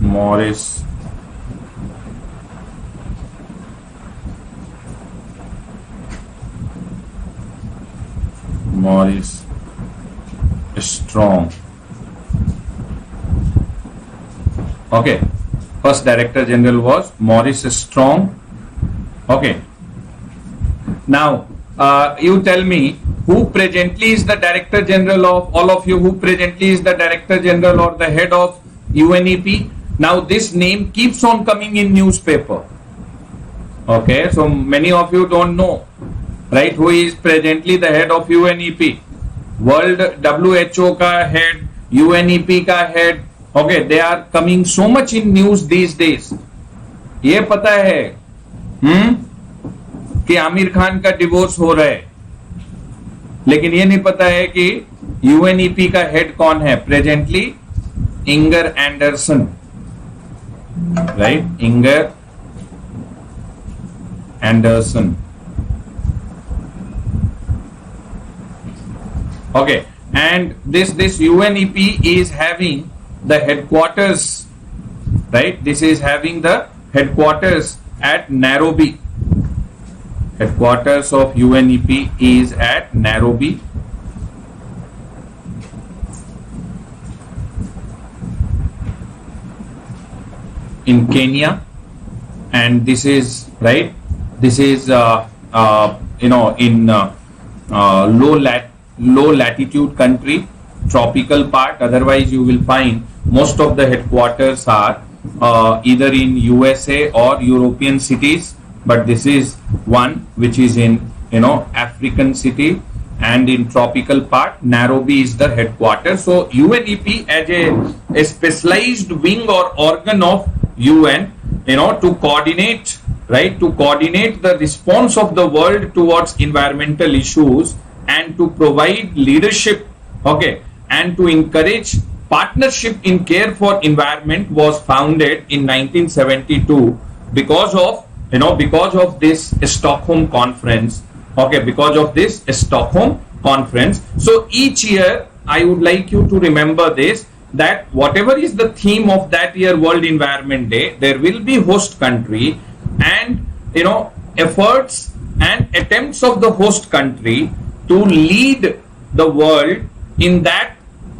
Maurice Strong. Okay, first Director General was Maurice Strong. Okay, now you tell me, who presently is the Director General of, all of you, who presently is the Director General or the head of UNEP? Now this name keeps on coming in newspaper. Okay, so many of you don't know, right, who is presently the head of UNEP. World WHO ka head, UNEP ka head. Okay, they are coming so much in news these days. ये पता है कि आमिर खान का divorce हो रहा है, लेकिन ये नहीं पता है कि यूएनईपी का हेड कौन है presently? Inger Anderson, right? Inger Anderson. Okay, and this UNEP is having the headquarters, right? This is having the headquarters at Nairobi. Headquarters of UNEP is at Nairobi. In Kenya, and this is, right, this is in low latitude country, tropical part. Otherwise you will find most of the headquarters are either in USA or European cities, but this is one which is in African city, and in tropical part Nairobi is the headquarters. So UNEP as a specialized wing or organ of UN, to coordinate, right, to coordinate the response of the world towards environmental issues and to provide leadership, okay, and to encourage partnership in care for environment, was founded in 1972 because of this Stockholm conference. Okay, because of this Stockholm conference. So each year I would like you to remember this, that whatever is the theme of that year World Environment Day, there will be host country, and efforts and attempts of the host country to lead the world in that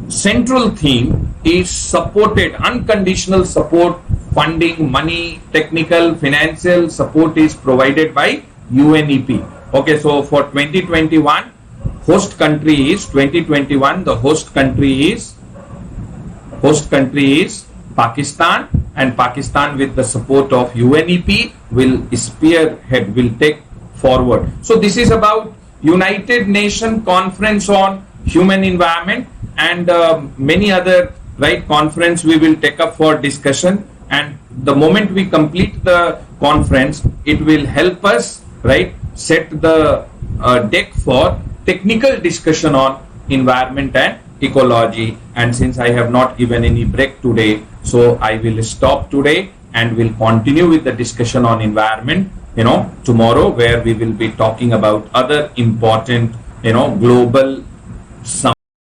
central theme is supported. Unconditional support, funding, money, technical, financial support is provided by UNEP. Okay, so for 2021, host country is 2021. The host country is Pakistan, and Pakistan with the support of UNEP will spearhead, will take forward. So this is about United Nations Conference on Human Environment, and many other, right, conference we will take up for discussion. And the moment we complete the conference, it will help us, right, set the deck for technical discussion on environment and ecology. And since I have not given any break today, so I will stop today and will continue with the discussion on environment tomorrow, where we will be talking about other important global